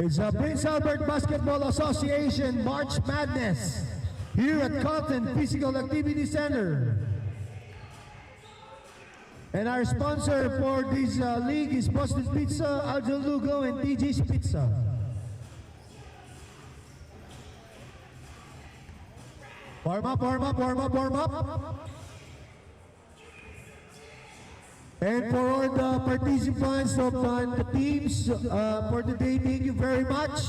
It's a Prince Albert Basketball Association March Madness here at Carlton Physical Activity Center. And our sponsor for this league is Boston Pizza, Aldo Lugo, and TG's Pizza. Warm up, warm up, warm up, warm up. And for all the participants of the teams for today, thank you very much.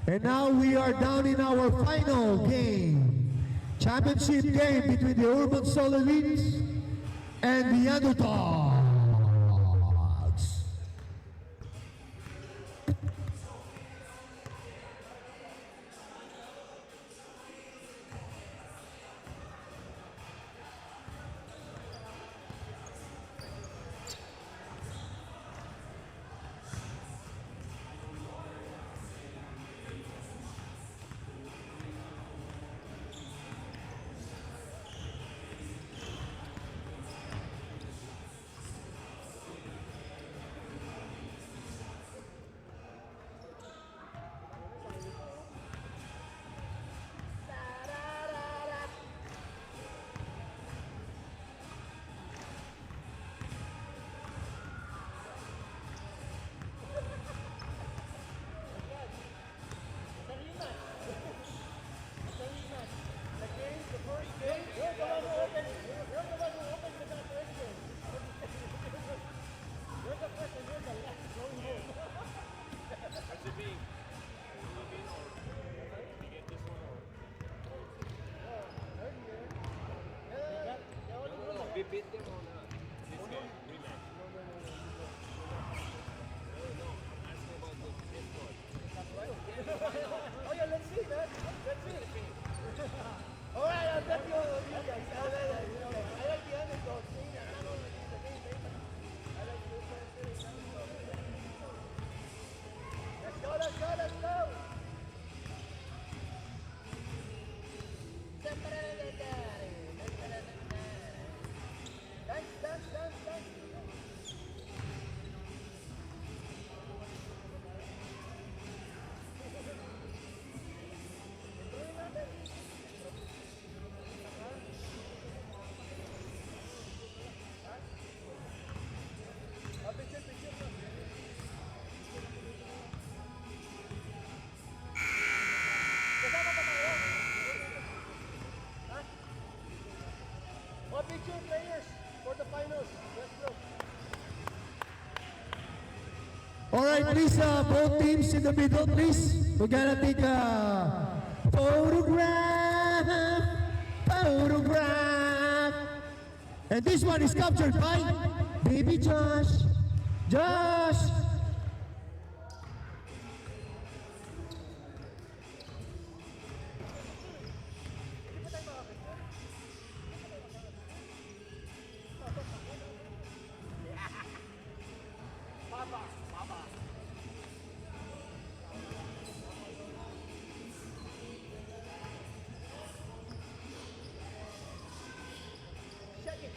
And now we are down in our final game. Championship game between the Urban Soul Elite and the Underdogs. We beat them on this game. Relax. No, I'm asking about this one. Oh yeah, let's see, man. Let's see. Alright, I'll get you guys. I like the underdog. Let's go, let's go, let's go. Dance. What picture players for the finals? Let's go. All right, please, both teams in the middle, please. We're gonna take a photograph. And this one is captured by Baby Josh. Josh. Baba. Shake it.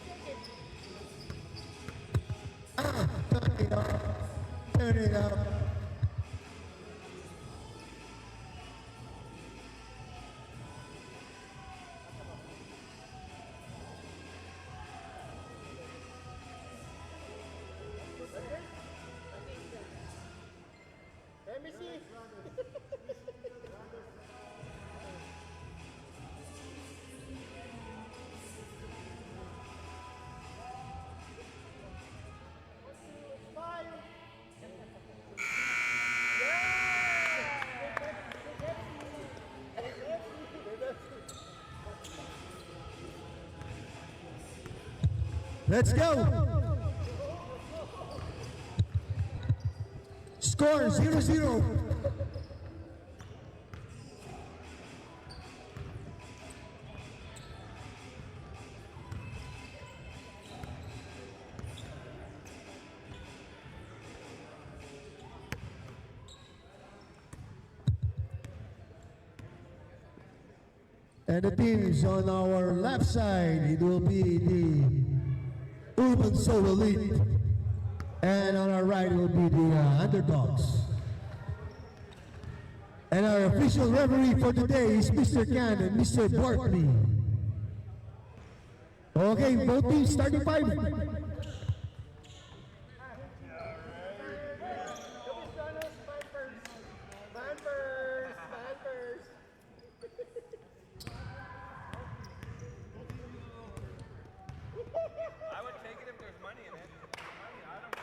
Turn it up. Let me see. Let's go. Score 0-0. And the teams on our left side, it will be the Urban Soul Elite. And on our right will be the Underdogs. And our official referee for today is Mr. Can and Mr. Bartley. Okay, both teams starting 5. Man first. I would take it if there's money in it. I don't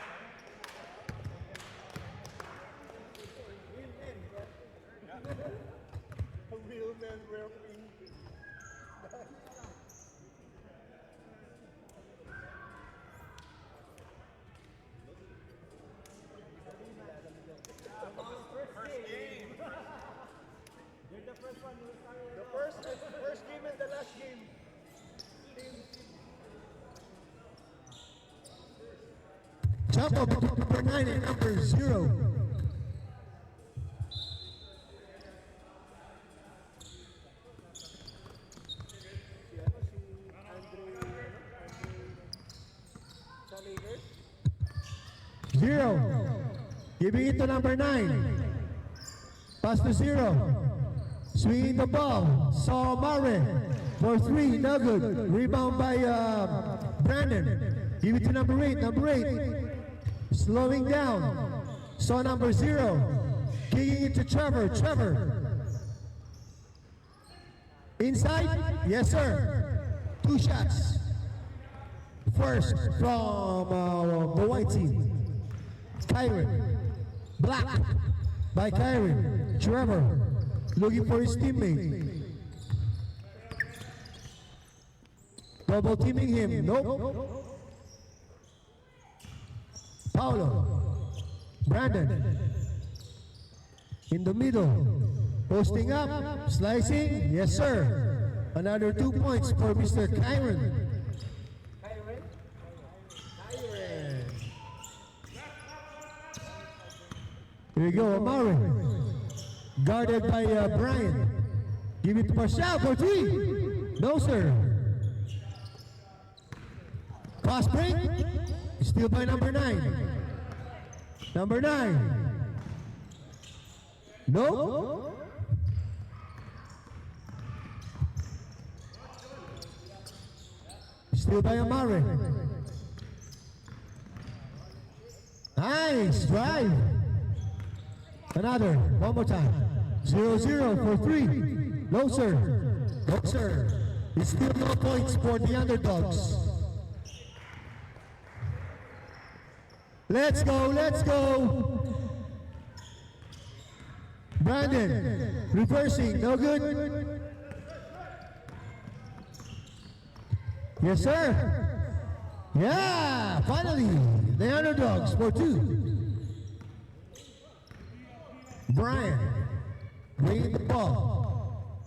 A real man referee. The first game and the last game. Jump up between number 9 and number 0. Zero. Giving it to number 9. Pass to 0. Swinging the ball. Saw Mare for 3. No good. Rebound by Brandon. Give it to number 8. Number 8. Slowing down. Saw number 0. Kicking it to Trevor. Trevor. Inside? Yes, sir. 2 shots. First from the white team. Kyron. Black by Kyron. Trevor looking for his teammate. Double teaming him. Nope. Paulo. Brandon. In the middle. Posting up. Slicing. Yes, sir. Another 2 points for Mr. Kyron. Here we go, Amari. Guarded by Brian. Give it to Marshall for 3. No, sir. Cross break. Still by number 9. Number 9. No. Still by Amari. Nice drive. Another, one more time. 0-0 for 3. No, sir. No, sir. It's still no points for the underdogs. Let's go, let's go. Brandon, reversing, no good. Yes, sir. Yeah, finally, the underdogs for 2. Brian, bringing the ball.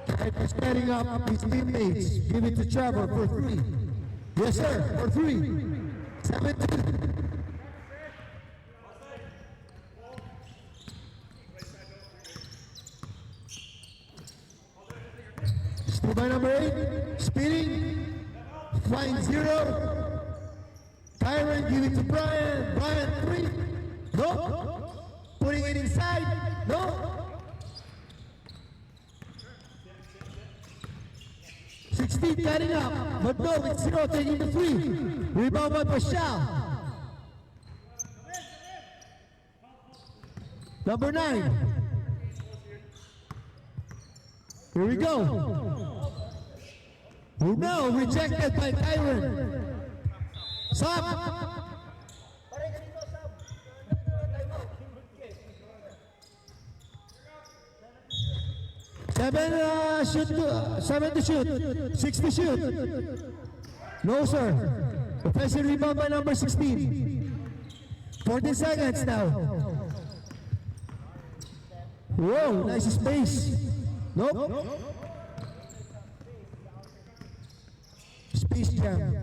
Trevor setting up his teammates. Give it to Trevor for 3. Yes, sir, for 3. 7-2. Still by number 8. Speeding. Flying 0. Kyron, give it to Brian. Brian, 3. No. Putting it inside. No. 16 cutting up. But no, it's 0 taking the 3. Rebound by Pascal. Number 9. Here we go. No, rejected by Kyron. Stop. 7 to shoot. 6 to shoot. No, sir. Offensive rebound by number 16. 14 seconds now. Whoa, nice space. Nope. Space jam.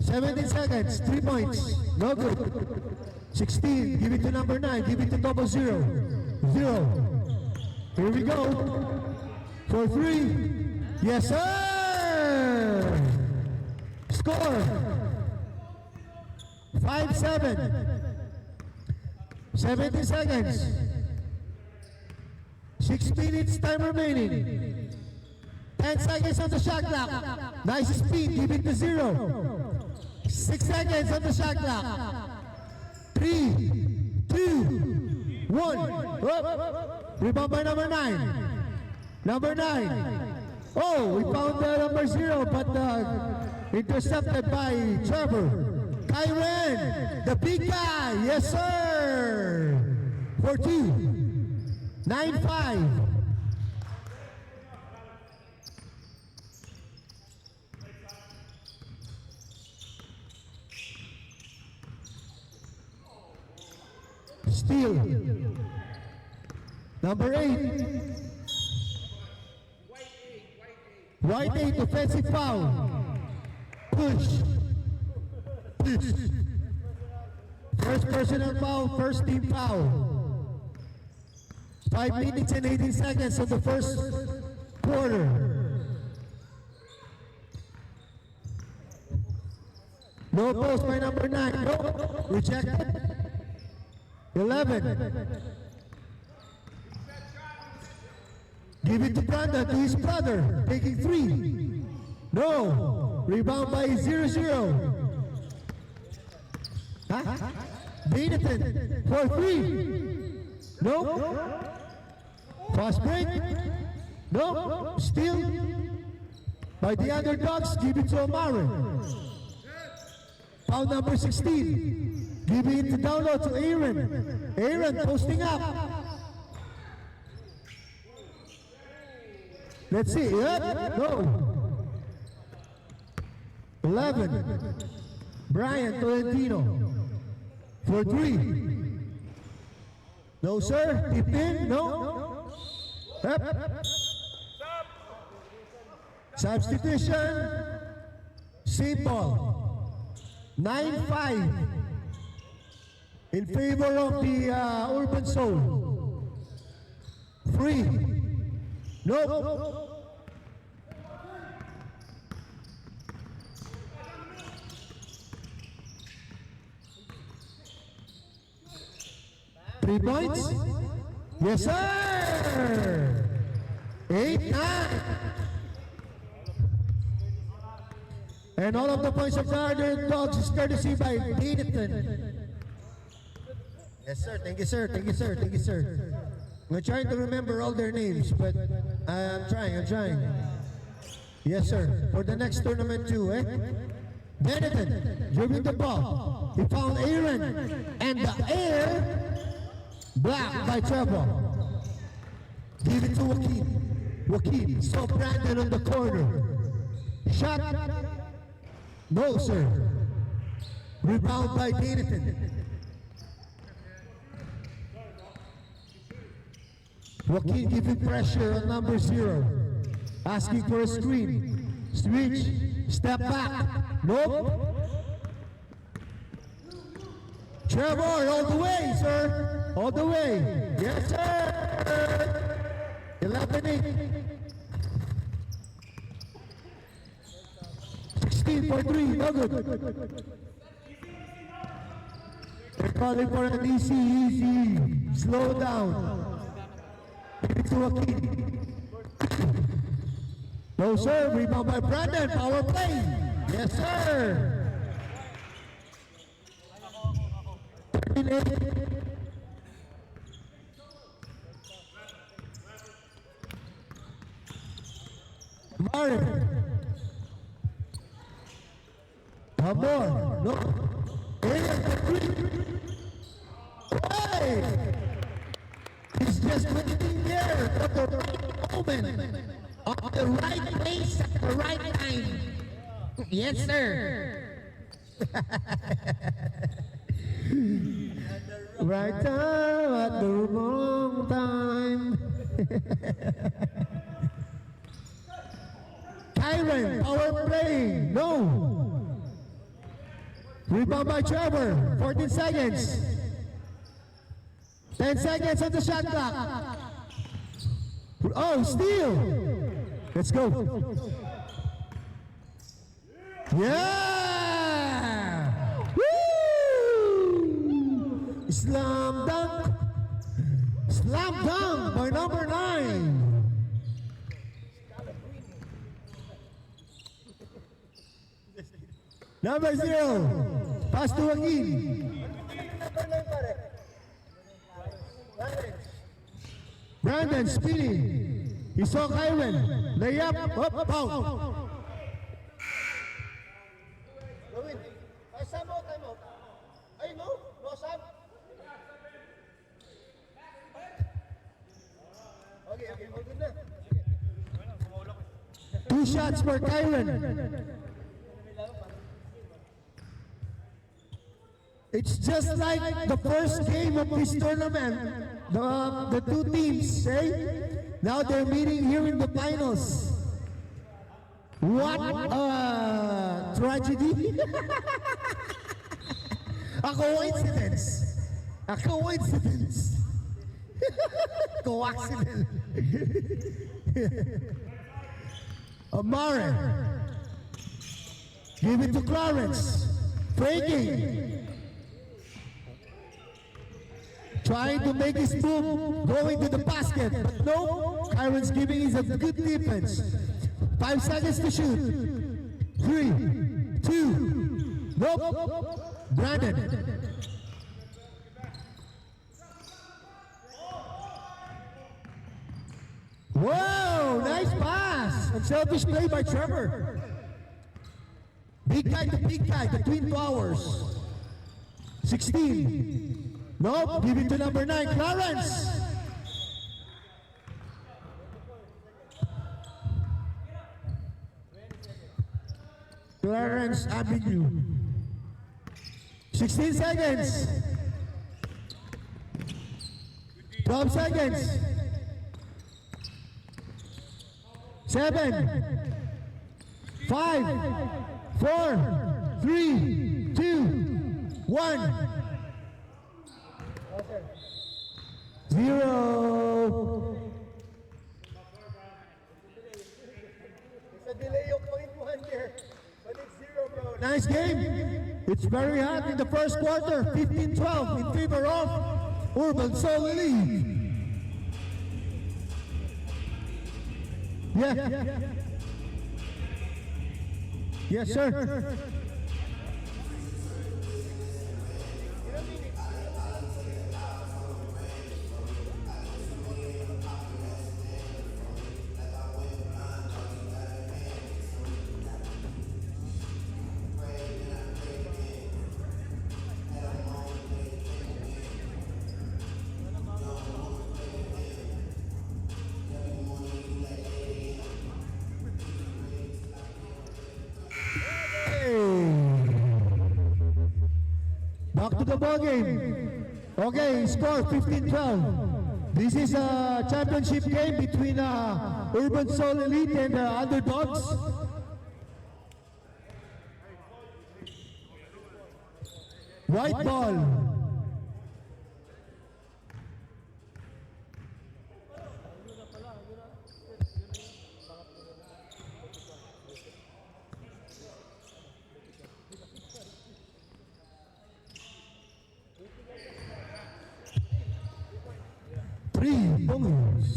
17 seconds. 3 points. No good. 16. Give it to number 9. Give it to double 0. 0. Here we go. For 3. Yes, sir. Score. 5-7. 17 seconds. 6 minutes time remaining. 10 seconds on the shot clock. Nice speed, give it to 0. 6 seconds on the shot clock. 3, 2, 1. Up. Rebound by number 9. Number 9. Oh, we found number 0, but intercepted by Trevor. Kyren, the big guy. Yes, sir. For 2. 9-5. Steal. Number 8. White 8, offensive foul. Push. Push. First personal foul, first team foul. 5 minutes and 18 seconds of the first quarter. No post by number 9. No. Rejected. 11. Give it to Brandon, to his brother. Taking 3. No. Rebound by 0-0. Huh? Benetton for 3. No. Fast break. No. Still by the underdogs. Give it to Omari. Foul number 16. Give it to download to Aaron. Aaron posting up. Let's see. Yep. No. 11. Brian Tolentino for 3. No, sir. Tip in. No. Yep. Substitution. St. Paul. 9-5 in favor of the Urban Soul. 3. No. Three points? Yes, sir! 8-9. And all of the points of the underdogs is courtesy by Benetton. Yes, sir. Thank you, sir. Thank you, sir. Thank you, sir. I'm trying to remember all their names, but I'm trying. Yes, sir. For the next tournament too, eh? Benetton, dribbling the ball. He found Aaron, and the air blocked by Trevor. Give it to Joaquin. Joaquin saw Brandon on the corner. Shot. No, sir. Rebound by Benetton. Joaquin giving pressure on number 0. Asking for a screen. Switch. Step back. Nope. Trevor, all the way, sir. All the way. Yes, sir. 11-8. 16 for 3. No good. They're calling for an easy. Slow down. To Joaquin. No, sir. Rebound by Brandon. Power play. Yes, sir. 13-8. Martin. One more. No. Hey! He's just waiting there for the right moment. On the right place at the right time. Yes, sir. Right time at the wrong time. Kyren, power play. No. Rebound by Trevor. 14 seconds. 10 seconds on the shot clock. Oh, steal. Let's go. Yeah! Woo! Slam dunk slam dunk by number 9. Number 0, pass to Joaquin. Number 9 pare. Brandon spinning. He saw Kyron. Layup, up, foul. Gawin. Ay, Sam mo, time out. Ay, no? No, Sam? Okay, okay. All good na. Sige. 2 shots for Kyron. It's just like the first game of this tournament. The two teams, eh? Now they're meeting here in the finals. What a tragedy. A coincidence. A coincidence. Coaccident. Amare. Give it to Clarence. Breaking. Trying to make his move, going to the basket. But no, Kyron's giving is a good defense. 5 seconds to shoot. 3, 2, nope. Brandon. Whoa, nice pass. Unselfish play by Trevor. Big guy to big guy, the Twin Towers. 16. Nope, give it to number 9, Clarence. Clarence Avenue. 16 seconds. 12 seconds. 7, 5, 4, 3, 2, 1. 0. It's a delay of 0.1 there. But it's 0, bro. Nice game. It's very hot in the first quarter. 15-12 in favor of Urban Soul Elite. Yeah. Yes, sir. Back to the ball game. Okay, score 15-12. This is a championship game between Urban Soul Elite and Underdogs. White ball. Three points.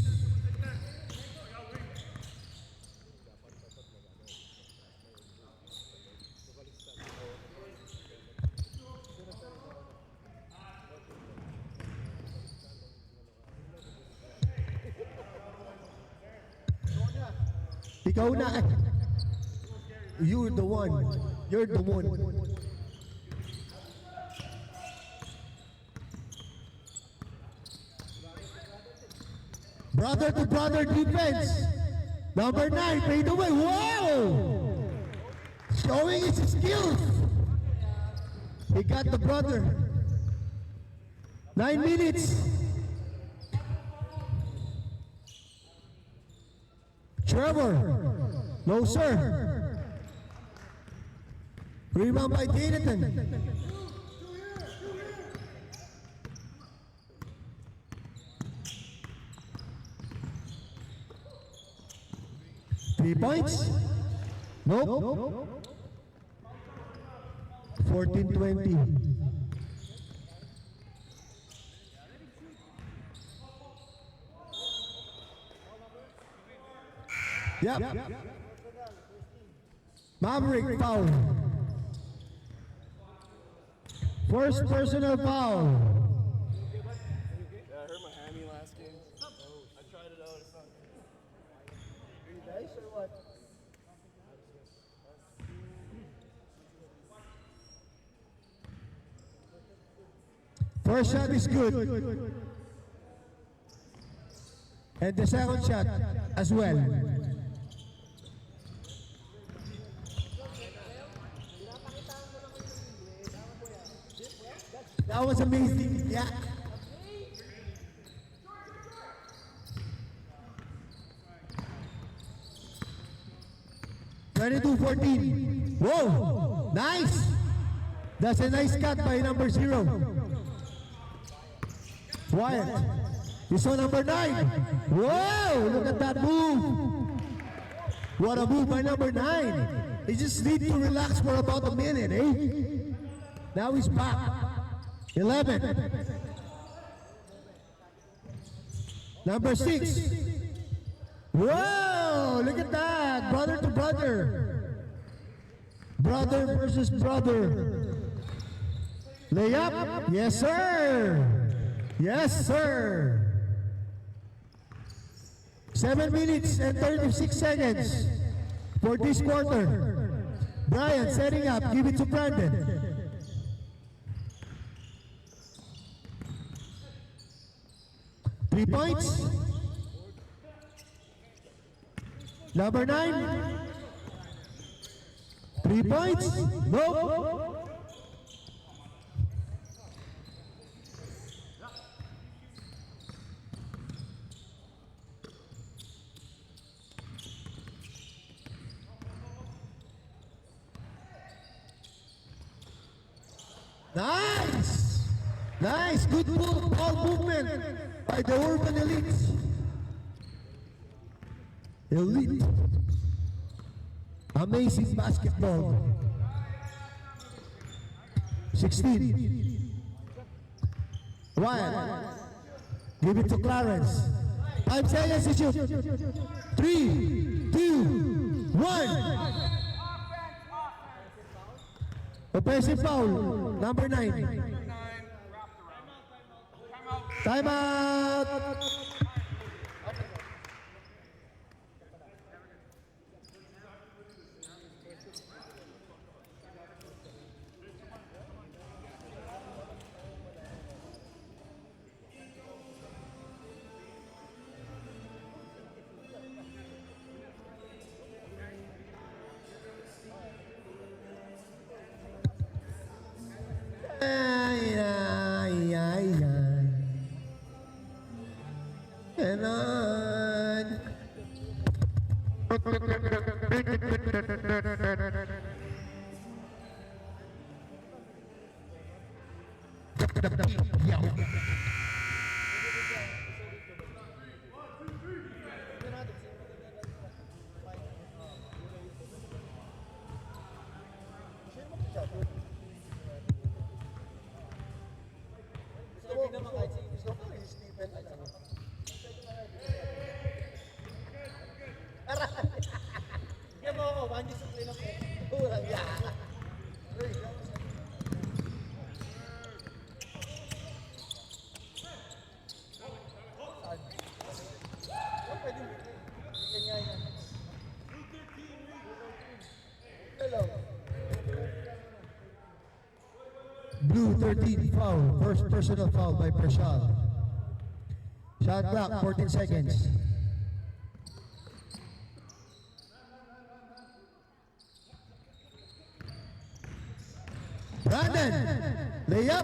Ikaw na. You're the one. You're the one. Brother to brother defense. Number 9, fade away. Wow! Showing his skills. He got the brother. 9 minutes. Trevor. No, sir. Rebound by Jonathan. Three points? Nope. 14-20. Yep. Maverick foul. First personal foul. Yeah, I hurt my hammy last game. I tried it out. It's not. You nice or what? First shot is good. And the second shot as well. That was amazing. Yeah. (22-14). Whoa! Nice! That's a nice cut by number 0. Wyatt. You saw number 9. Whoa! Look at that move. What a move by number 9. He just need to relax for about a minute, eh? Now he's back. 11. Number 6. Whoa! Look at that. Brother to brother. Brother versus brother. Layup. Yes, sir. Yes, sir. 7 minutes and 36 seconds for this quarter. Brian setting up. Give it to Brandon. Three points. Number 9. 3 points. Nope. Nice! Nice! Good ball movement by the Urban Elite. Elite. Amazing basketball. 16. Wyatt. Give it to Clarence. 5 seconds to shoot. 3, 2, 1. Offensive foul, number 9. Time out. Ay, ay, ay, ay. Ganon. Sabi naman kahit si Stephen at saka. Yan mo ako, one discipline ako. Urang yan. Pwede mo. Ganyan yan. Hello. Blue 13 foul. First personal foul by Prashad. Shot clock 14 seconds. Brandon. Layup.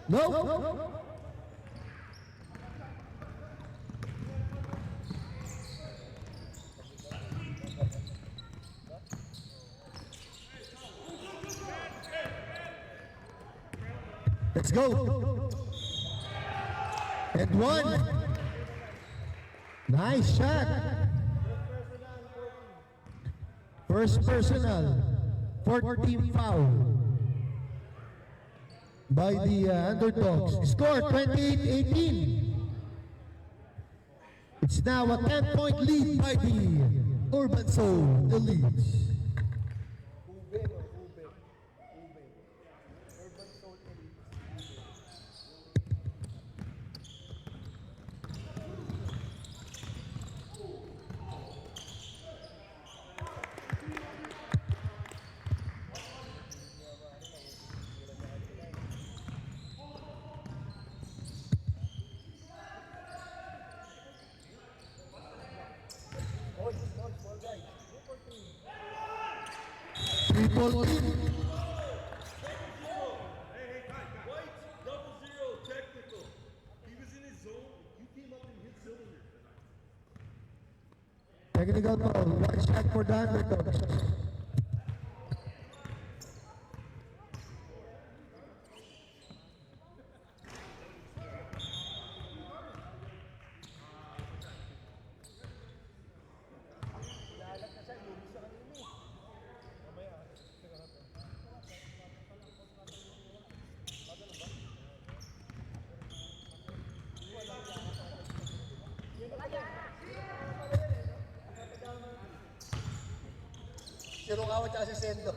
No. Let's go. And 1. Nice shot. First personal. 14 foul by the Underdogs. Score 28-18. It's now a 10-point lead by the Urban Soul Elite. Ube, no? Ube. Ube. Urban Soul Elite. Small guys. Triple team. Hey, White, 00, technical. He was in his zone. You came up and hit cylinder. Technical foul. One shot for the underdogs. Lalat na siya. Lumis sa kanina eh. Mamaya. Si Rukawa tsaka si Sendo.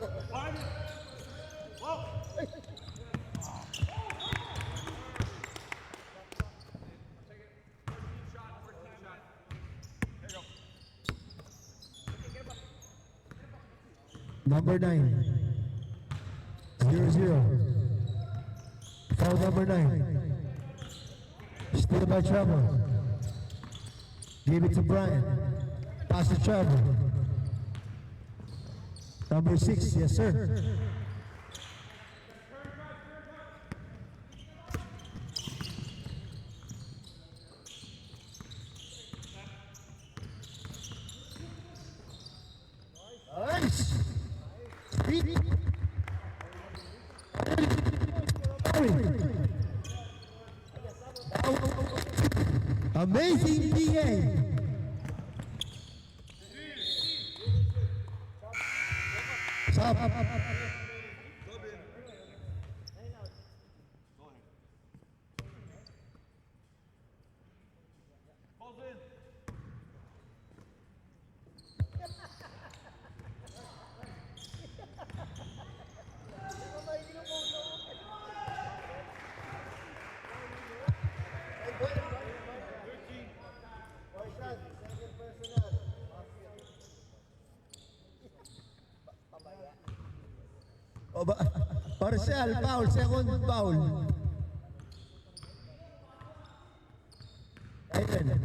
Number 9. 0-0. Foul number 9. Still by Trevor. Give it to Brian. Pass to Trevor. Number 6, yes sir. Nice. Speed. Amazing PA. Stop. Balls in. Partial foul, second foul. Ayun.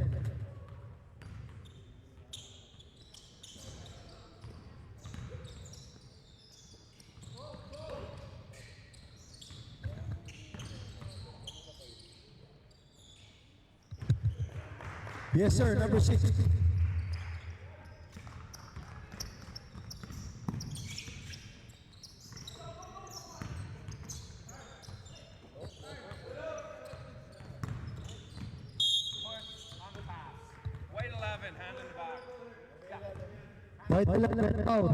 Yes sir, number 6. On the pass. White 11, hand in the back. White 11 foul.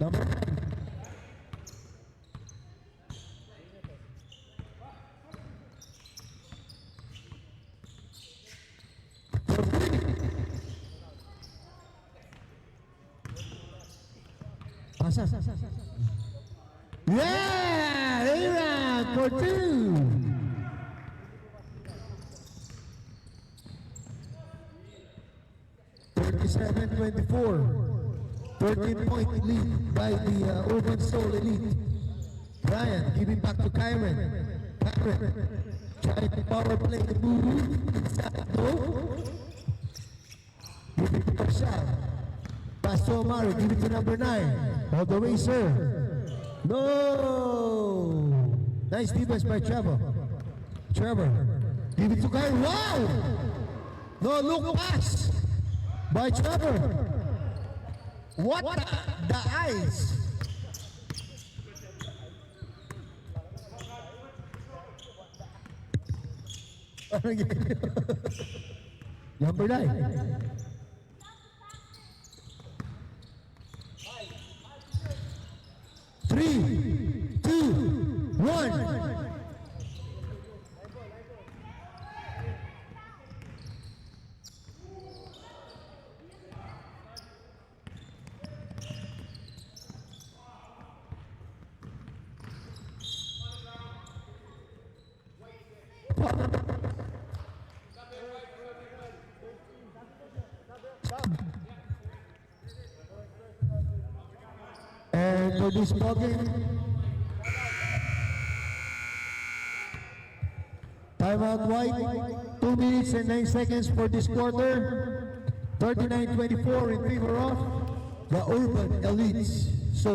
Number 9. Pasa. Yeah! Aaron for 2. (37-24). 13-point lead by the Urban Soul Elite. Brian giving back to Kyron. Kyron trying to power play the move. Inside, no. Give it to Marshall. Pass to Omari. Give it to number 9. All the way, sir. No. Nice defense by Trevor. Trevor. Give it to Kyron. Wow. No look pass by Trevor. What the eyes? Number 9. And for this ball game, timeout white, 2 minutes and 9 seconds for this quarter. 39-24 in favor of the Urban Elites. So,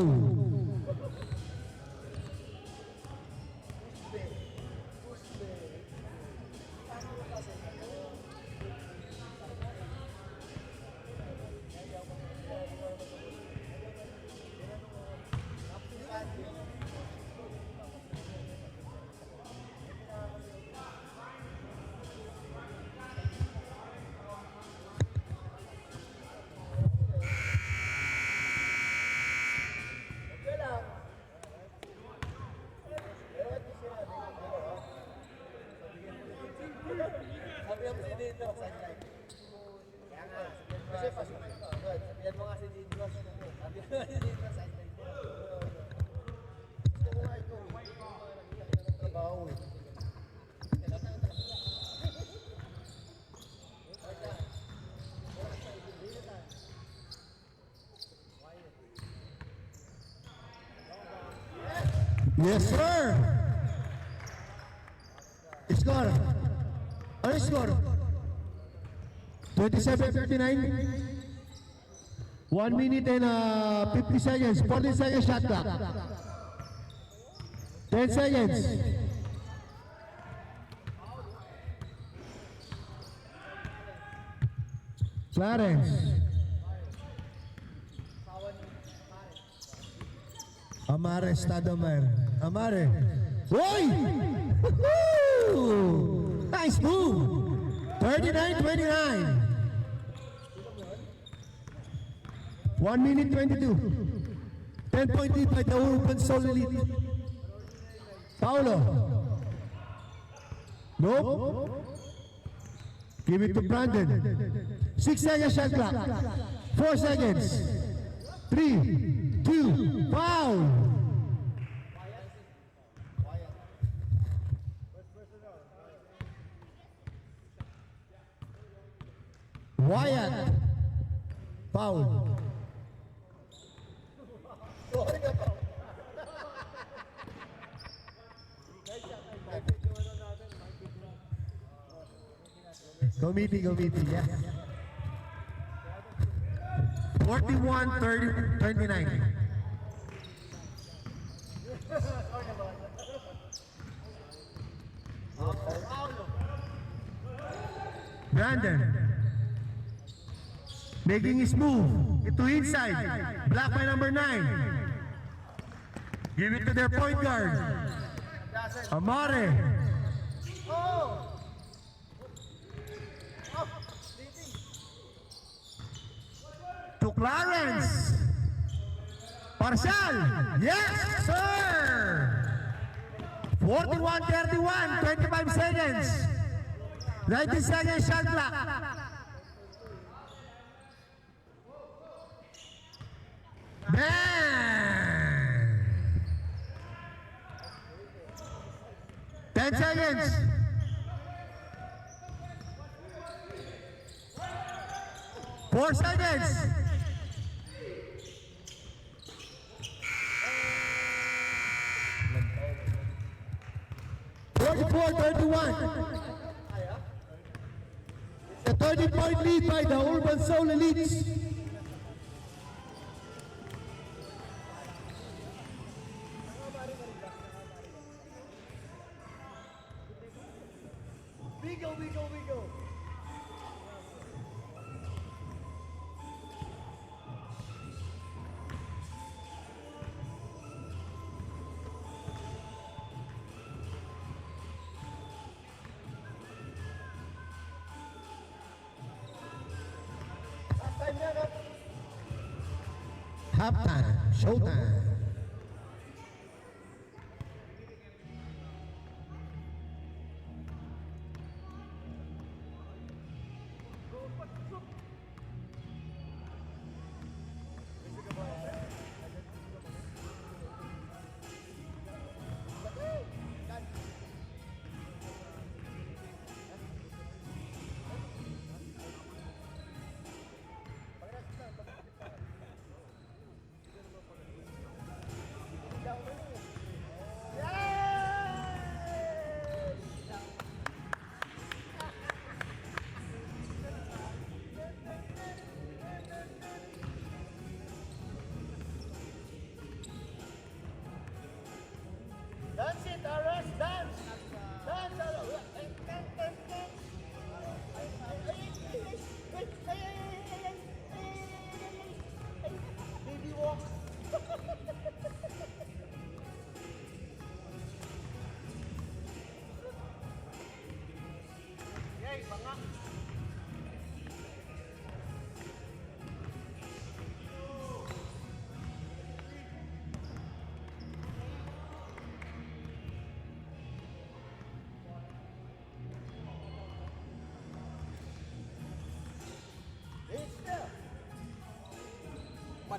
Sabi mo si Dito, sideline. Kaya nga, kasi sabihan mo nga si Dito, sabi mo si Dito, sideline. Gusto ko nga ito. Trabaho eh. yes sir! Score! Ano score? 27-39? 1 minute and 50 seconds, 40 seconds shot clock. 10 seconds. Clarence. Amare, Estado Amare. Amare. Hoy! Woohoo! Nice move! 39-29. 1 minute 22. 10-point lead by the Urban Soul Elite. Paulo. Nope. Give it to Brandon. 6 seconds shot clock. 4 seconds. 3, 2, foul. Wyatt. Foul. Committee, yeah. 41-29. Brandon. Making his move. Ito inside. Black by number 9. Give it to their point guard. Amare. To Clarence. Parcial. Yes, sir. 41-31. 25 seconds. 90 seconds shot clock. Man. 10 seconds. 4 seconds. 44-31. A 30-point lead by the Urban Soul Elites. Wiggle. Halftime. Showtime.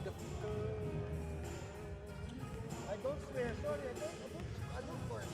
I don't swear. Sorry, I don't curse.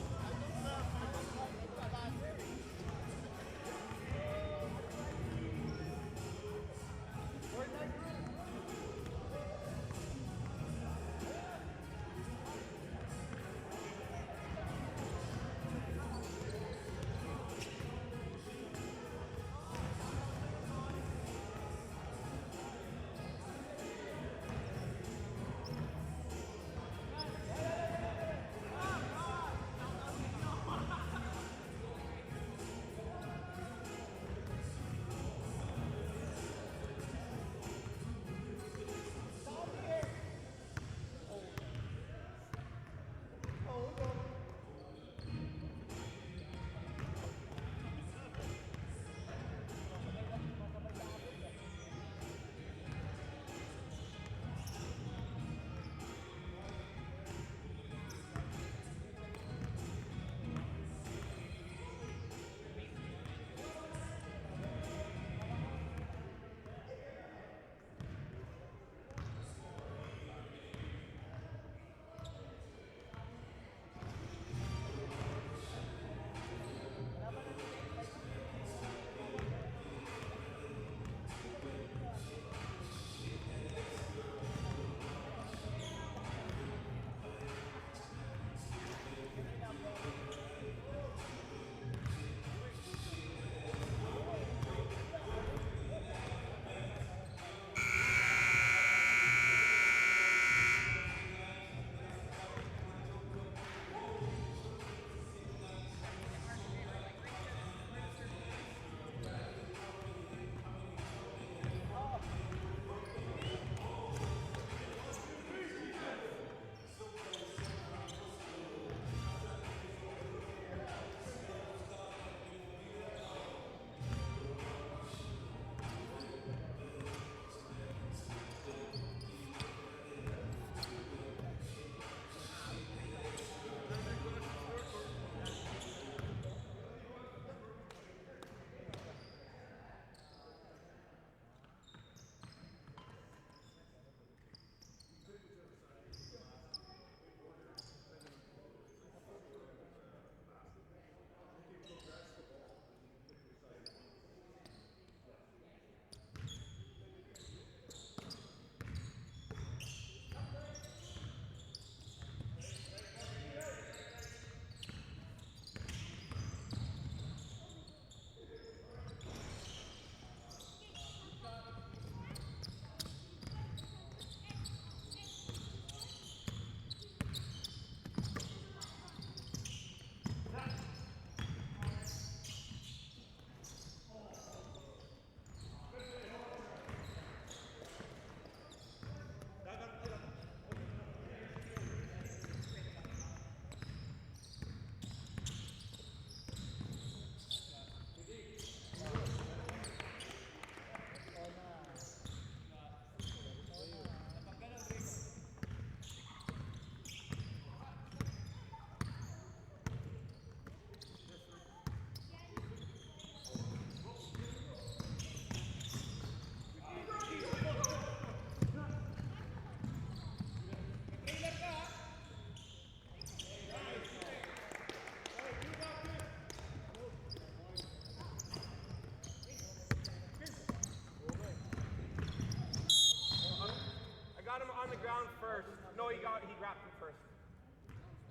Got him on the ground first. No, he grabbed him first.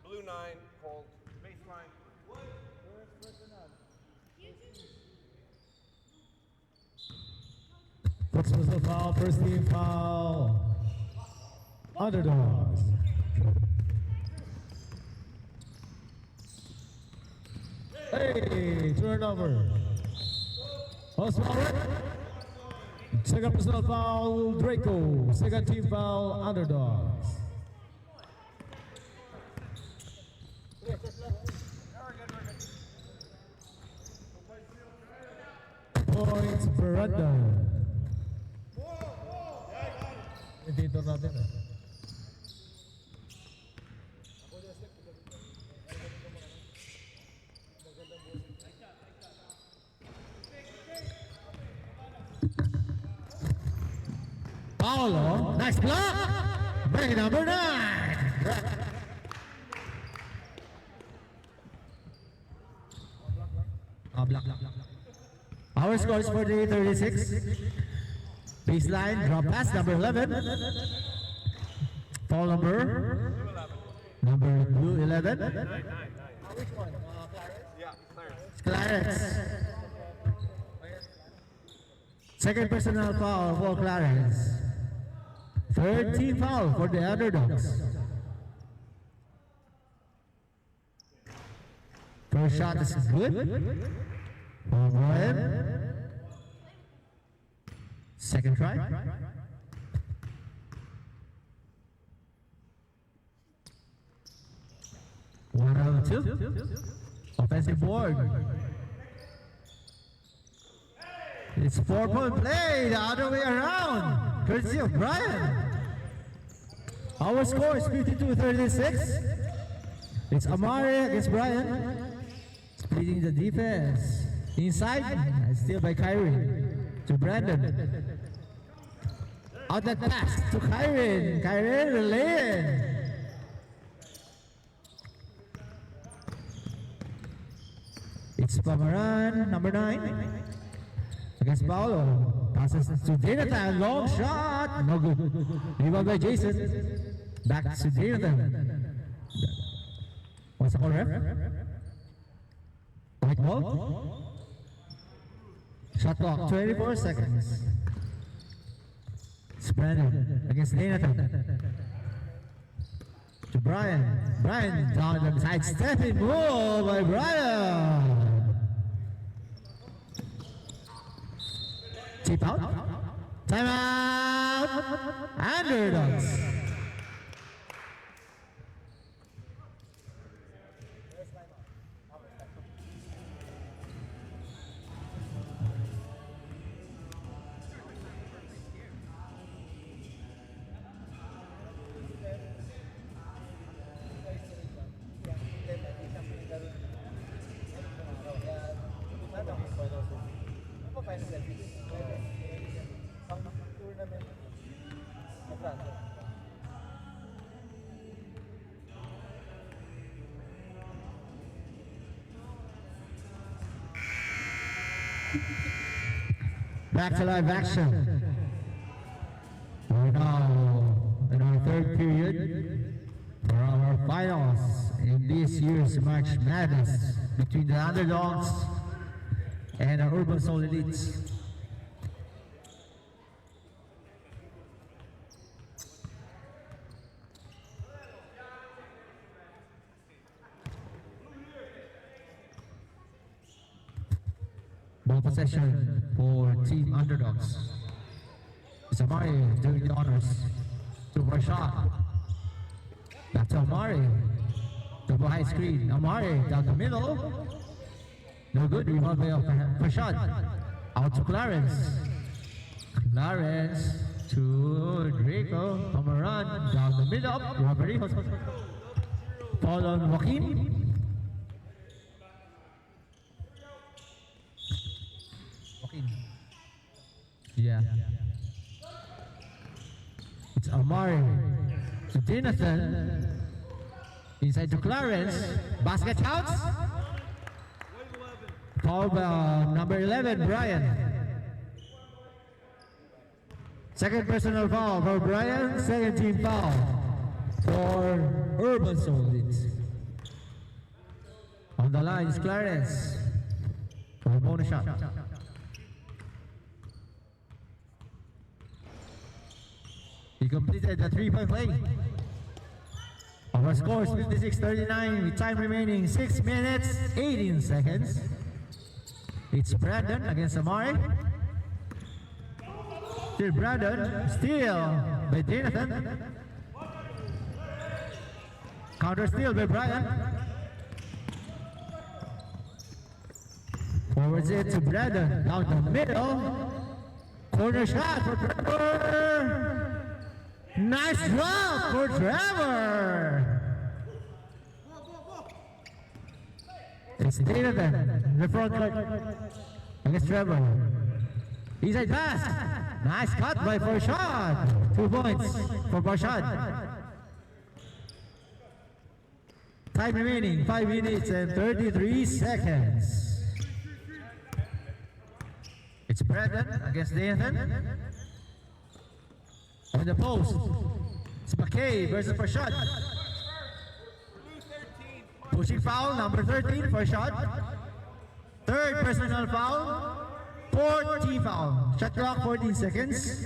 Blue 9, hold. Baseline. First personal foul, first team foul. Underdogs. Hey, turnover. First foul. Second personal foul, Draco. Second team foul, Underdogs. Points, Veranda. Dito natin. Paolo, nice block. Break number 9. Block. Our score is 48-36. Baseline, drop pass, number 11. Foul number blue 11. Which one? Clarence? Yeah, Clarence. Clarence. Second personal foul for Clarence. Third team foul for the underdogs. First shot is good. For Brian. Second try. One out of two. Offensive board. It's 4-point play, the other way around. Courtesy of Brian. Our score is 52-36. It's Amari against Brian. Splitting the defense. Inside, still by Kyrie. To Brandon. Outlet pass to Kyrie. Kyrie relaying. It's Pamaran, number 9. Against Paolo. Passes to Jonathan. Long shot. No good. Rebound by Jason. Back to Jonathan. What's the call, ref? White ball. Shot clock, 24 seconds. It's Brandon against Jonathan. To Brian. Brian down the side. Stepping move by Brian. Tip out. Timeout. Underdogs. Back to live action. We're now in our third period for our finals in this year's March Madness between the underdogs and our Urban Soul Elites. Ball possession for team underdogs. It's Amari doing the honors. Super shot. Back to Amari. Double high screen. Amari down the middle. No good. Rebound by Prashad. Out to Clarence. Clarence to Draco. Pamaran down the middle. Robbery. Fall on Joaquin. Yeah. It's Amari to Jonathan. Inside to Clarence. Basket counts. Foul by number 11, Brian. Second personal foul for Brian. Second team foul for Urban Solid. On the line is Clarence for a bonus shot. He completed the 3-point play. Our score is 56-39 with time remaining 6 minutes, 18 seconds. It's Brandon against Amari. Still Brandon, steal by Jonathan. Counter steal by Brian. Forwards it to Brandon, down the middle. Corner shot for Trevor. Nice drop for Trevor. It's Jonathan in the front court against Trevor. Inside pass. Nice cut by Farshad. 2 points for Farshad. Time remaining 5 minutes and 33 seconds. It's Brandon against Nathan. On the post. It's McKay versus Farshad. Blue 13. Pushing foul, number 13 for shot. Third personal foul. Fourth team foul. Shot clock 14 seconds.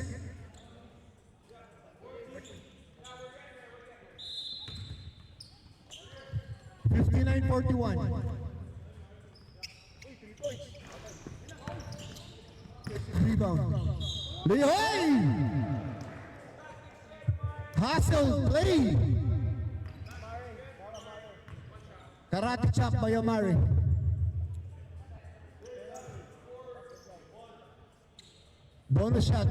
$59-41. Rebound. Leoy! Hustle play. Karate chop by Amari. Bonus shot.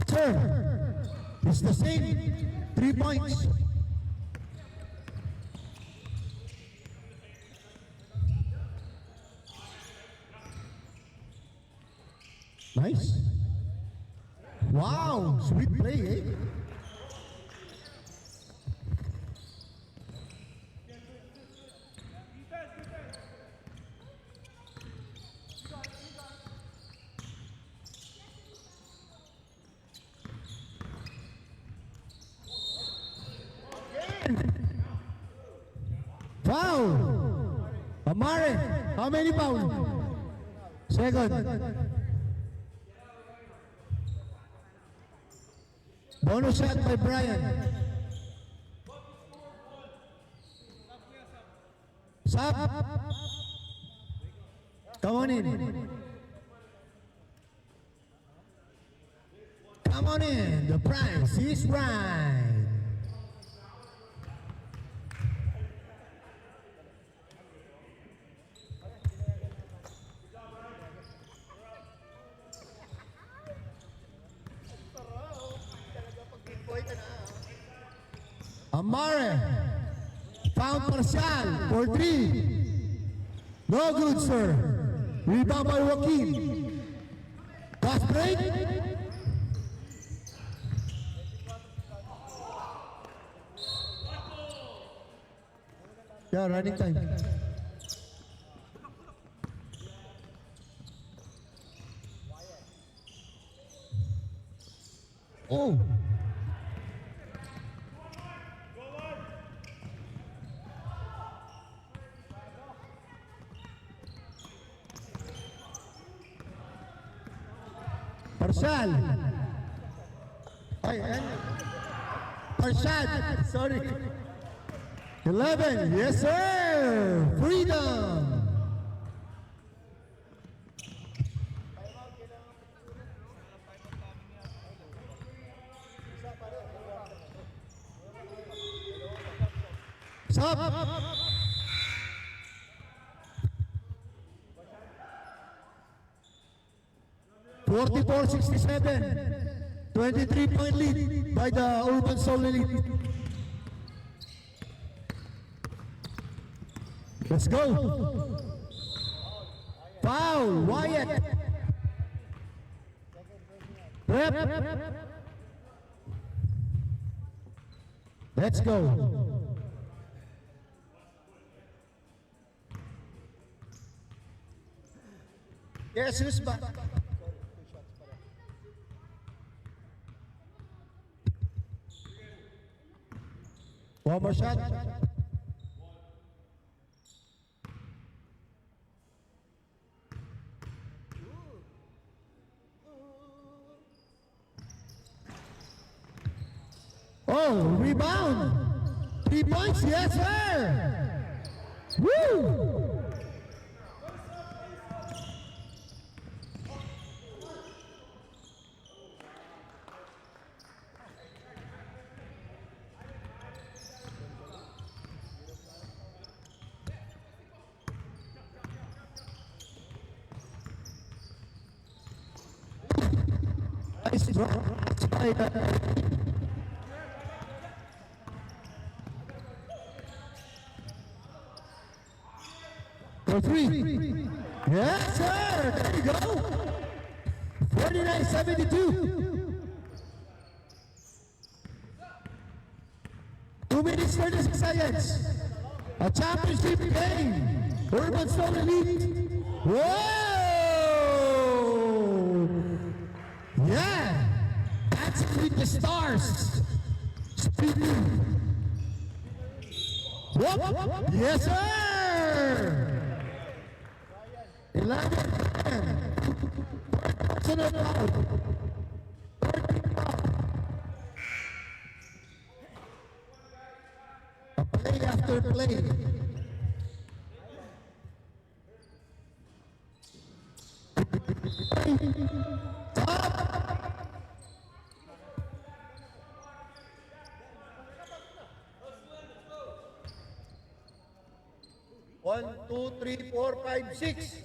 Sir, it's the same. 3 points. Nice. Wow, sweet play, eh? Foul! Amare, how many foul? Second. Bonus shot by Brian. Sub. Come on in. Come on in. The price is right. Amare, found Marcial for 3. No good, sir. Rebound by Joaquin. Fast break. Yeah, running time. Oh. Parshal. Ay, Parshad, sorry. 11, yes sir! Freedom! Stop! 44-67, 23-point lead by the Urban Soul Elite. Let's go. Foul, Wyatt. Rep. Let's go. Yes, who's back? One more shot. Oh, rebound. 3 points, yes sir. Woo! Nice drop. For 3. Yes, sir. There you go. 49-72. 2 minutes 36 seconds. A championship game. Urban Soul Elite. Whoa! Yeah. That's with the stars. Whoop. Yes, sir. 11. Personal foul. Play after play. One, two, three, four, five, six.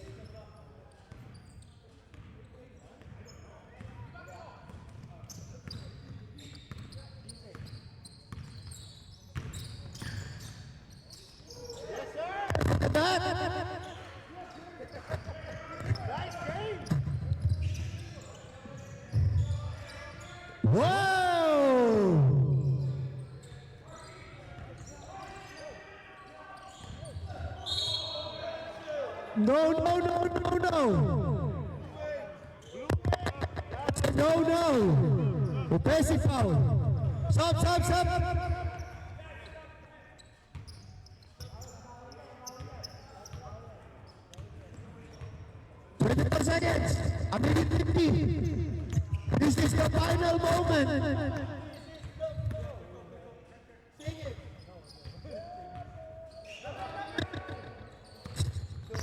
Whoa! No, no, no, no, no. No, no. Offensive foul. Stop, stop, stop. Seconds. A minute 50. This is the final moment.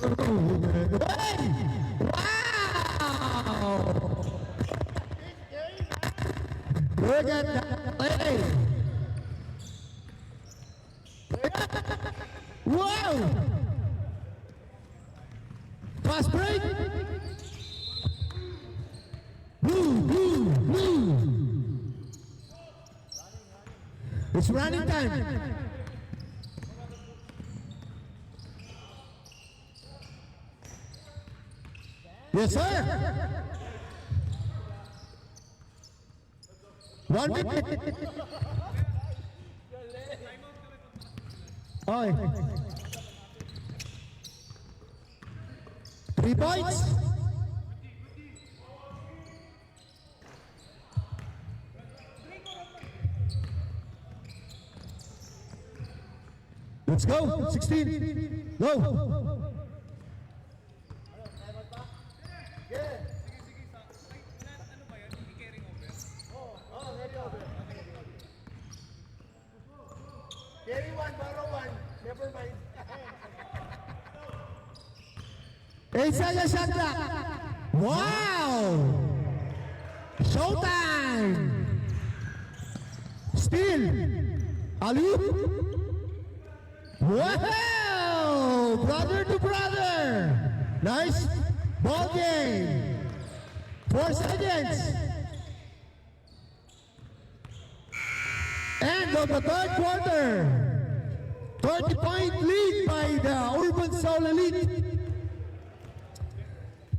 Hey! Wow! Look at that play. Whoa! Fast break. Blue. It's running time. Yes, sir. 1 minute. Okay. 3 points. Let's go. 16. Go. Carry one, borrow one. Never mind. 8 seconds shot clock. Wow! Showtime! Steal! Alley-oop! Wow! Brother to brother! Nice ball game! 4 seconds! End of the third quarter! 30-point lead by the Urban Soul Elite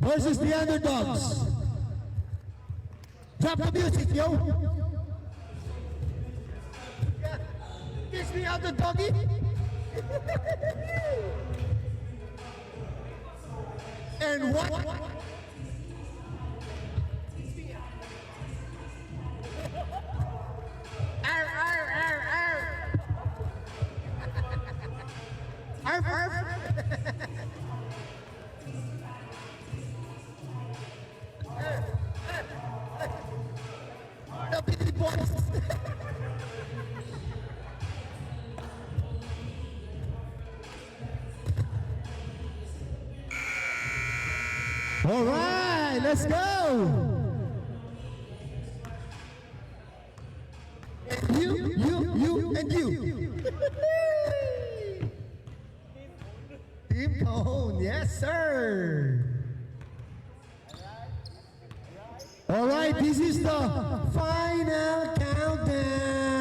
versus the underdogs. Drop the music, yo! Kiss me out the doggy! And what? Arr, arr, arr, arr. Arf, arf. The big boys. All right, let's go. And you, and you. Team Cone, yes, sir. All right, this is the final countdown.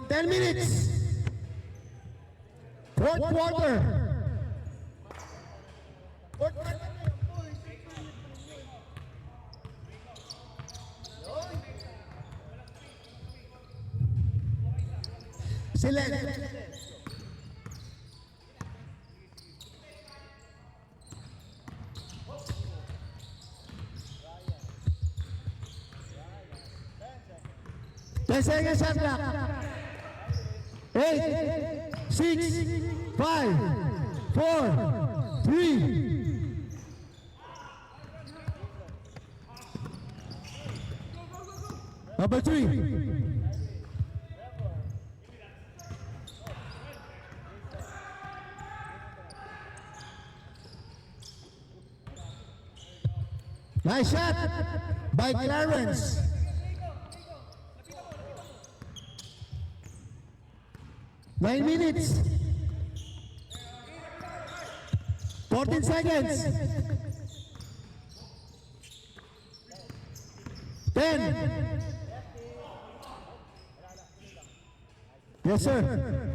10 minutes. Fourth quarter. Fourth quarter na yan, boy. 6 minutes na yun. Yun. Select. Ten seconds shot clock. 8, 6, 5, 4, 3. Number 3. Nice shot by Clarence. Nine minutes. 14 seconds. 10. Yes, sir.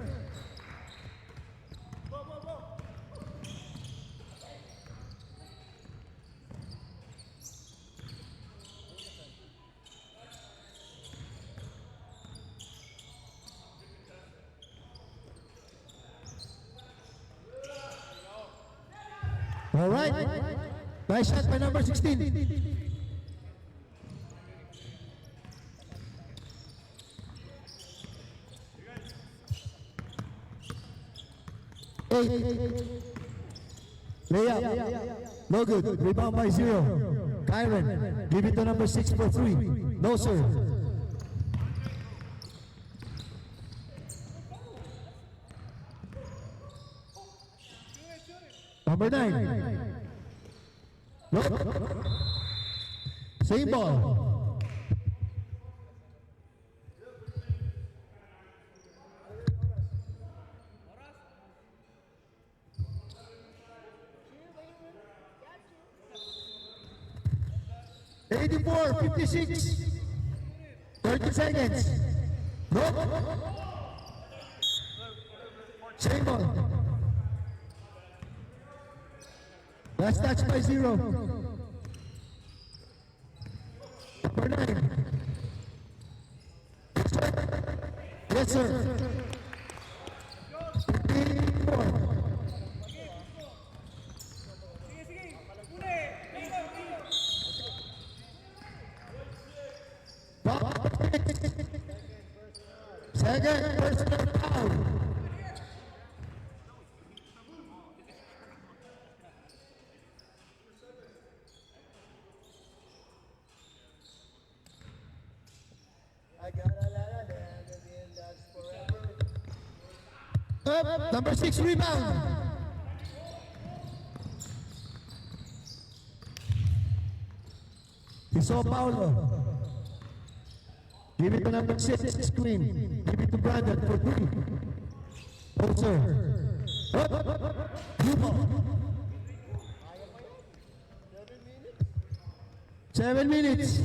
All right. Nice shot by number 16. 8. Layup. No good. Rebound by 0. Kyron. Give it to number 6 for 3. No, sir. Number 9. No. Same ball. Eighty-four, 56. 30 seconds. No. Same ball. Last touch by 0. Number 9. Yes, sir. 54. Second personal foul. I got a lot of land and that's forever. Up, number 6 rebound. Sao Paulo. Give it to number 6 screen. Give it to Brandon for 3. Oh, sir. Up. Blue ball. 7 minutes.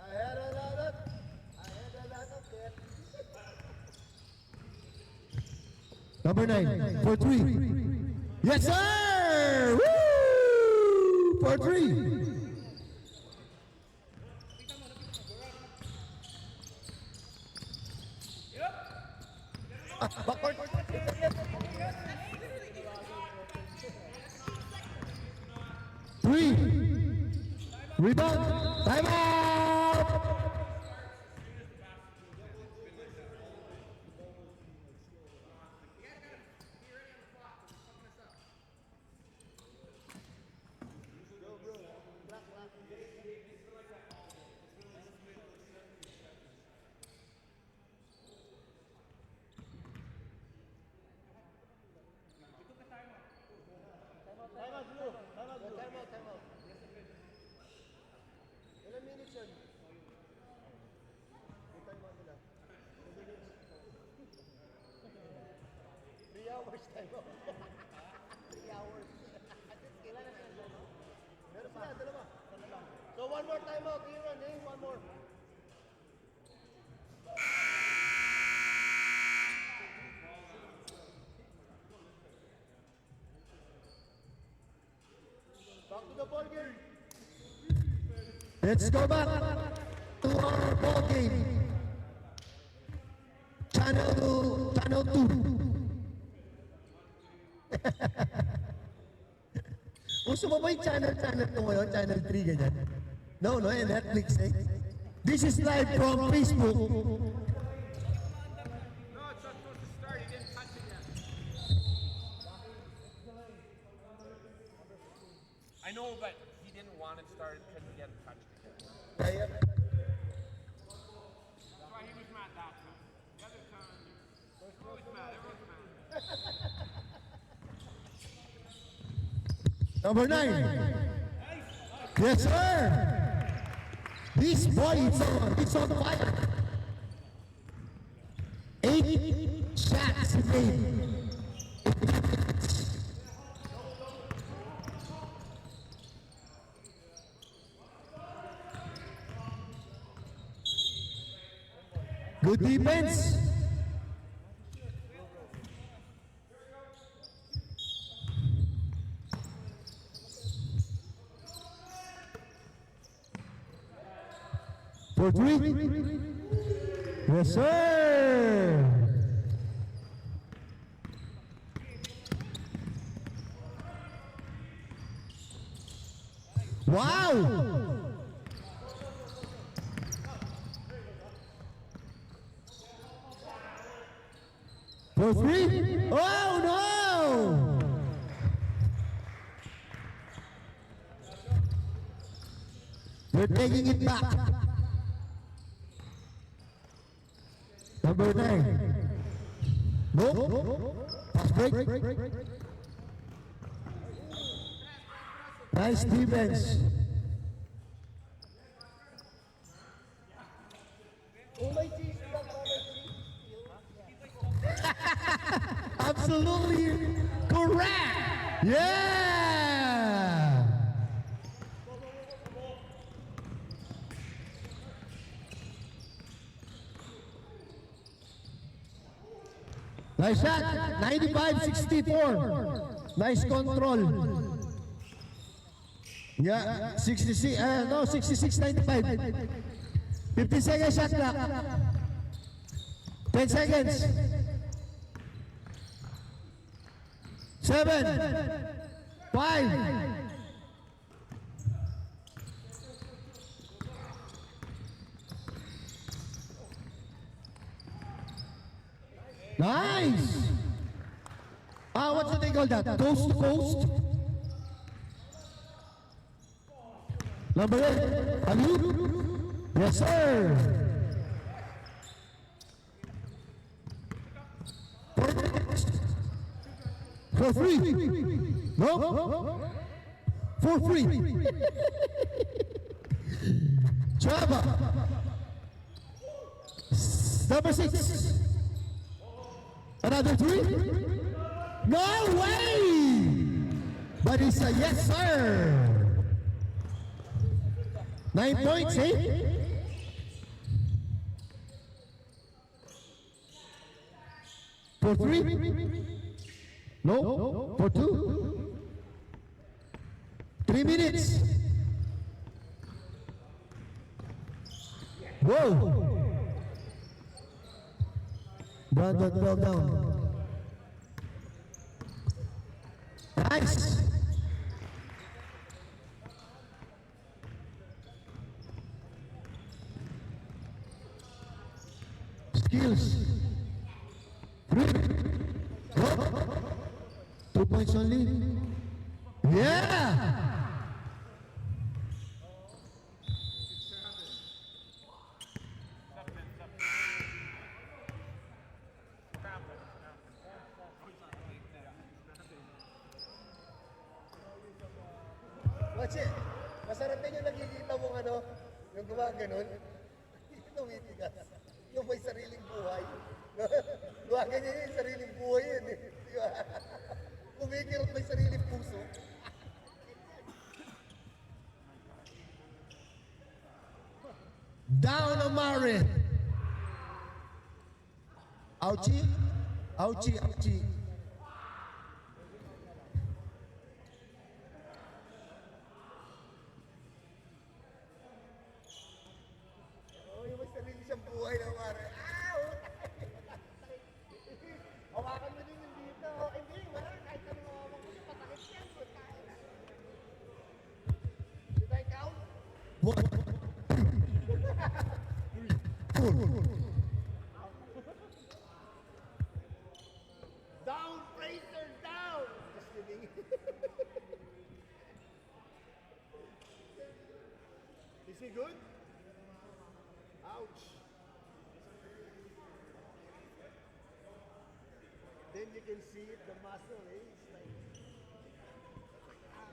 I had a lot of that. Number 9 for 3. Yes, sir! Woo! For 3. Backward. Three. Rebound. Time out. Time out. Ilan minutes yun? May time out nila. 3 hours time out. 3 hours. Kailan na sila, no? Meron sila, dalawa. So one more time out. Aaron, one more. the ball game. Let's go back to our ball game. Channel 2. Gusto mo ba yung channel 2 ngayon? Channel 3, ganyan? No, Netflix eh. This is live from Facebook. No, it's not supposed to start. He didn't touch it yet. I know, but he didn't want it started because he hadn't touched it yet. Kaya, That's why he was mad that time. The other time, everyone's mad. Everyone's mad. number 9. Yes, sir. This boy is on fire. 8 shots he made. Good defense. For 3. Yes, sir. Wow. For 3. Oh, no. They're taking it back. Number 9. No. Pass break. Nice defense. Absolutely correct. Yeah. Nice shot. 95-64. Nice control. Yeah, 66-95. 50 seconds shot clock. 10 seconds. 7, 5. Nice. What's the thing called that? Coast to coast. Number 8. Alley-oop. Yes, sir. For 3. No. For 3. Chava. Number 6. Another 3. No way. But it's a yes, sir. 9 points, eh? For 3. No, for 2. 3 minutes. Whoa. Brandon fell down. Nice. Skills. 3. 2 points only. Yeah. Watch it. Masarap din yung nakikita mong ano, yung gumaganon. Yung tumitigas. Yung may sariling buhay. Gumaganyan yung sariling buhay yun eh. Di ba? Kumikirot may sariling puso. Down Amari. Ouchie. Ouchie, ouchie. Razor down! Just kidding. Is he good? Ouch. Then you can see it, the muscle, eh? It's like, ah.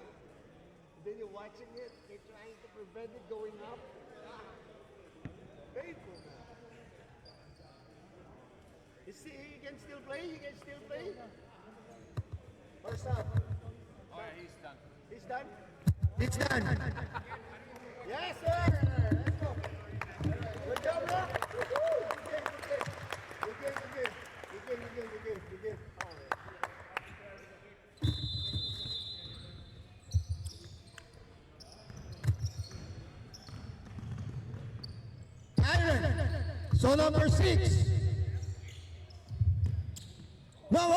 Then you're watching it, they're trying to prevent it going up. Ah. Painful, man. You see, you can still play? You can still play? Or stop? Oh, yeah, he's done. He's done? It's done. Yes, sir! Let's go. Good job, bro. Woo-hoo. You good. Iron. So number 6. Wow!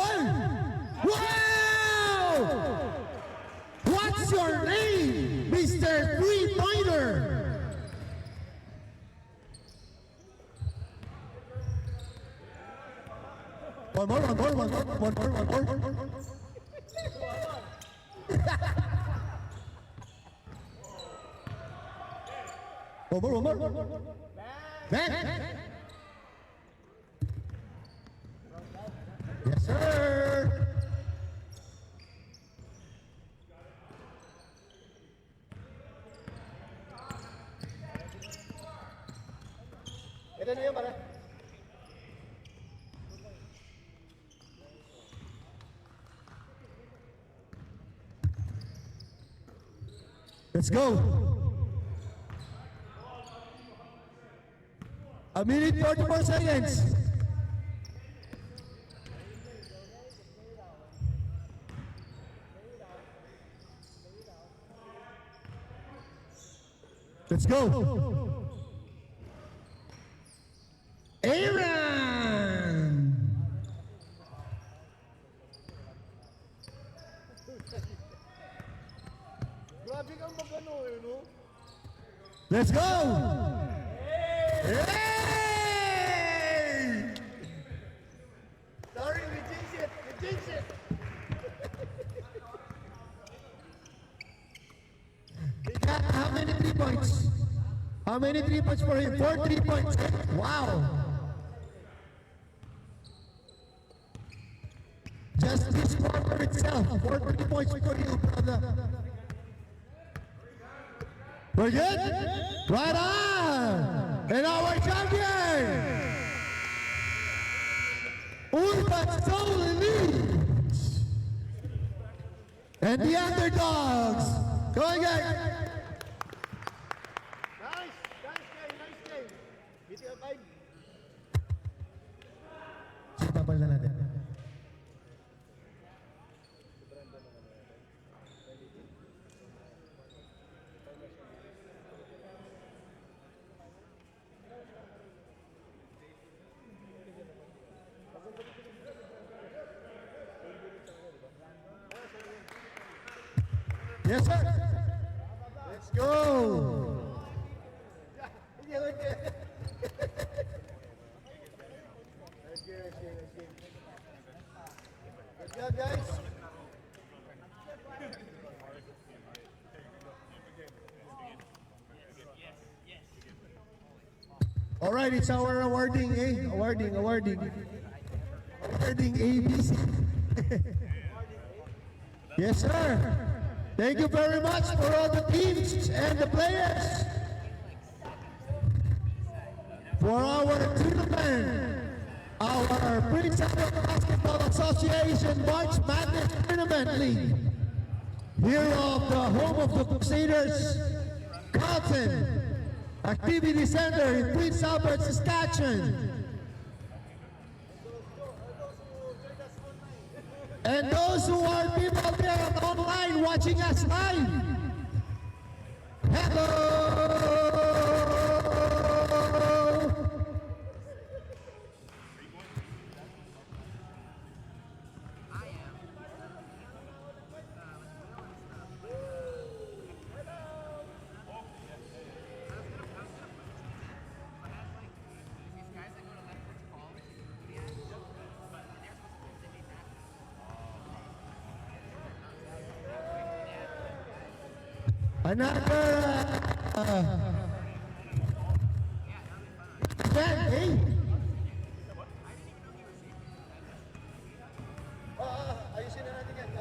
What's your name, Mr. Three-Pointer? One more. One more. Back. Yes, sir. Ito na yun, para. Let's go. A minute 44 seconds. Let's go. Aaron. Grabe kang magano eh, no? Let's go. Hey! Sorry, we jinxed it. How many 3 points? How many 3 points for him? 4 3 points. Wow. Just this quarter itself, 4 3 points for you, brother. We're good? Right on! And our champion! Urban Soul Elite! And the underdogs! Go again! Nice game. BTL 5. Papal na natin. Yes, sir. Let's go. Good job, guys. All right, it's our awarding, Awarding ABC. Yes, sir. Thank you very much for all the teams and the players. For our tournament, our Prince Edward Basketball Association March Madness Tournament League. Here of the home of the Crusaders, Carlton Activity Center in Prince Albert, Saskatchewan. And those who are people there online watching us live, hello! Another event, eh? Ayusin na natin yan.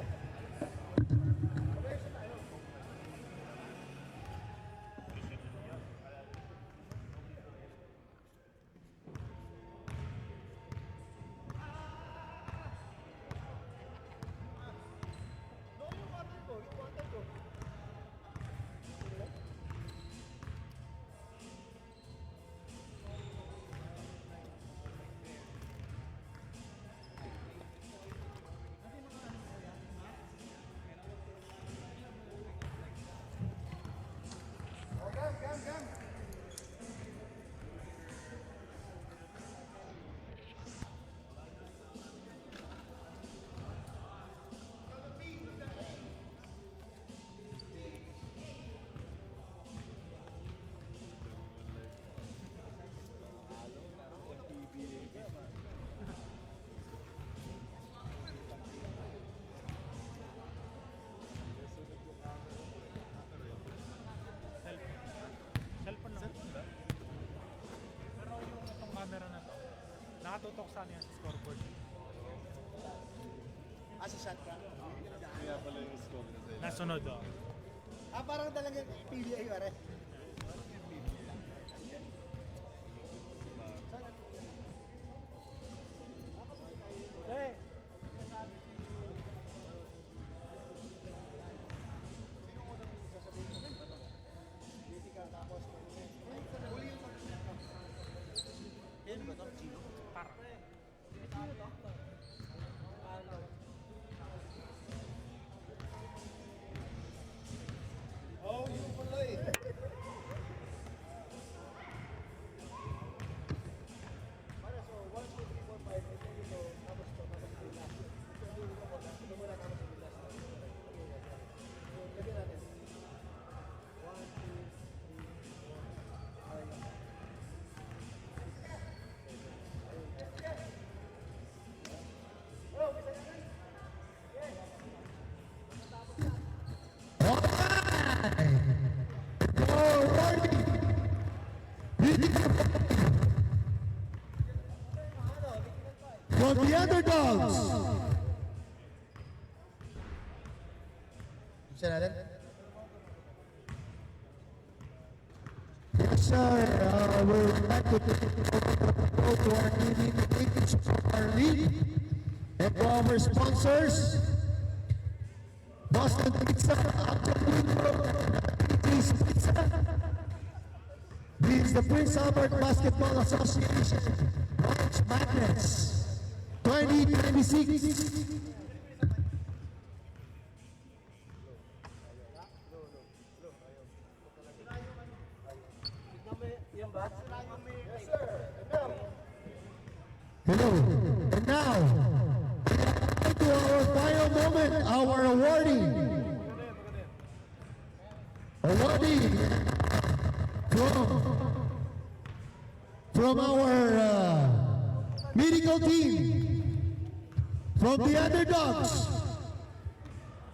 Cellphone lang. Pero yung itong camera na to, nakatutok sa ano yan, sa scoreboard. Sa shotgun. Nasunod oh. Parang talagang PBA pare. Oh, yun pala eh. Para so 1, 2, 3, 4, 5 ito dito tapos ito yung last. Ito muna tapos yung last. So lagyan natin. 1, 2, 3, 4, For the underdogs. Bisa natin? Yes, sir. We would like to go to our leading agents of our league and to our sponsors. Boston Pizza, Cheese Pizza. This is the Prince Albert Basketball Association March Madness 2026. Hello. And now, to our final moment, our awarding. Awarding from our medical team, from the underdogs,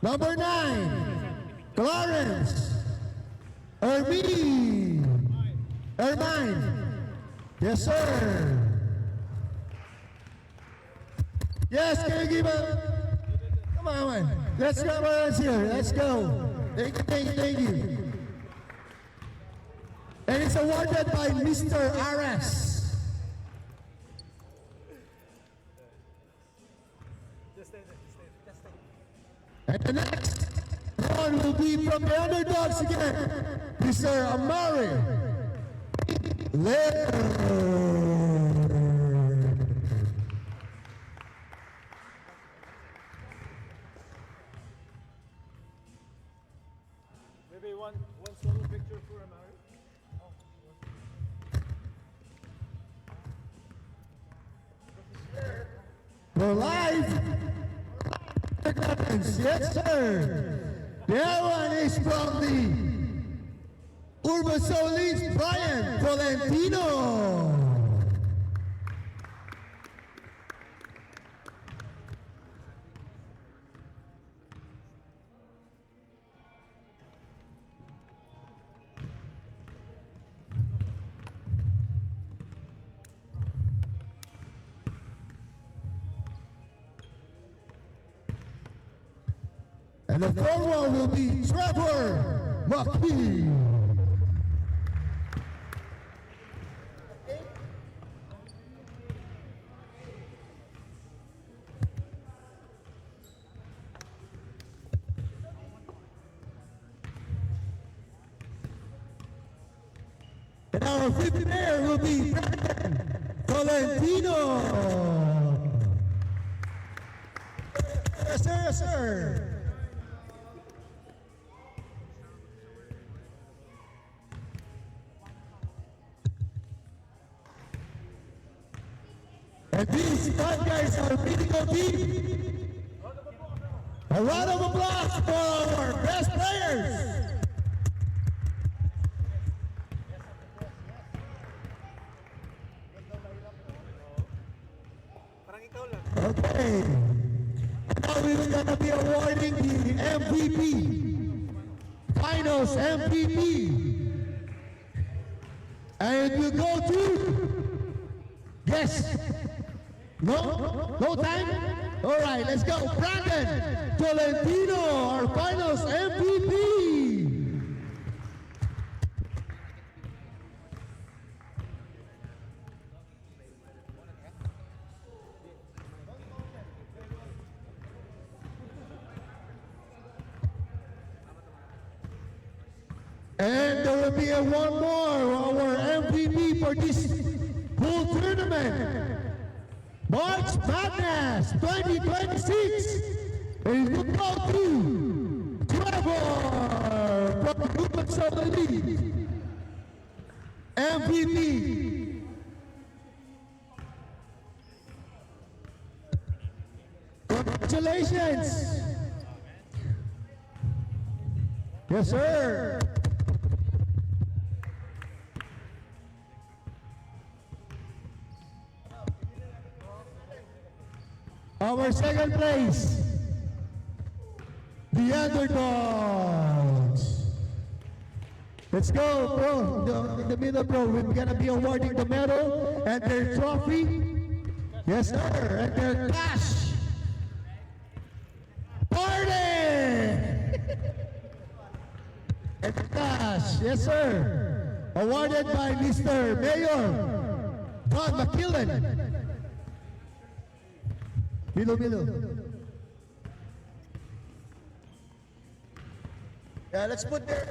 number 9, Clarence Ermine. Yes, sir. Yes, can you give a... Come on. Let's grab our hands here. Let's go. Thank you. And it's awarded by Mr. Ares. And the next one will be from the underdogs again, Mr. Amari Laird. Maybe one solo picture for Amari. We're live. Yes, sir. That one is from the Urban Solís, Brian Valentino. And the third one will be Trevor McKee. And our fifth player will be Tolentino. Yes, sir, yes, sir. And these five guys are critical team. A round of applause for our best players. Okay. Now we're gonna be awarding the MVP. Finals MVP. And it will go to... Yes. No? No time? All right, let's go. Brandon Tolentino, our finals MVP. And there will be one more, our MVP for this whole tournament. March Madness 2026. And it will go to Trevor from the Group of League. MVP. Congratulations. Yes, sir. Our second place, the Underdogs. Let's go, bro. In the middle, bro. We're gonna be awarding the medal and their trophy. Yes, sir. And their cash. Party! And the cash. Yes, sir. Awarded by Mr. Mayor Don McKillen. Milo. Yeah, let's put there.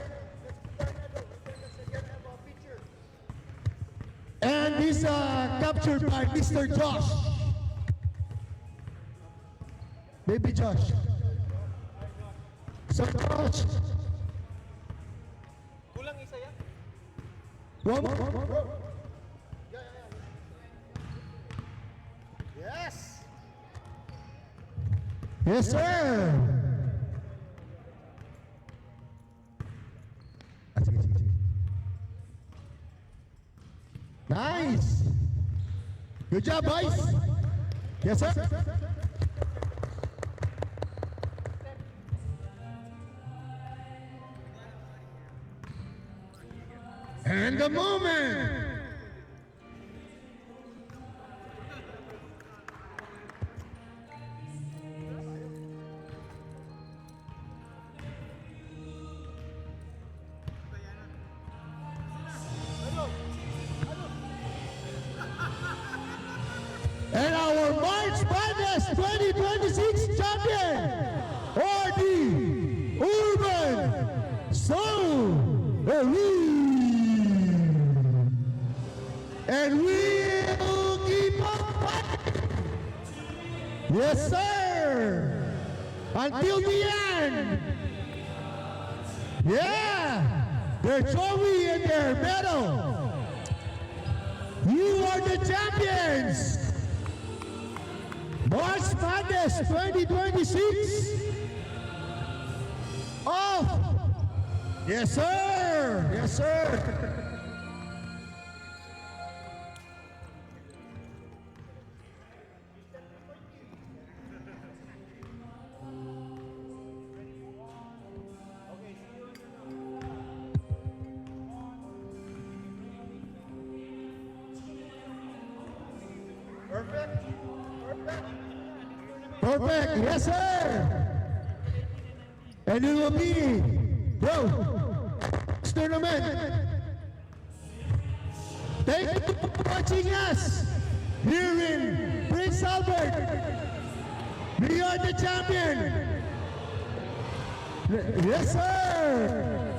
And this captured by Mr. Josh. Baby Josh. So Josh. Kulang isa yan. One more. Yes! Yes, sir. Sige. Nice. Good job, boys. Yes, sir. And the moment. And our March Madness 2026 champion, or the Urban Soul Elite. And we'll keep on fighting. Yes, sir. Until the end. Yeah. Their trophy and their medal. You are the champions. March Madness 2026. Oh, yes, sir. Yes, sir. Perfect. Yes, sir. And it will be, this tournament. Thank you for watching us here in Prince Albert. We are the champion. Yes, sir.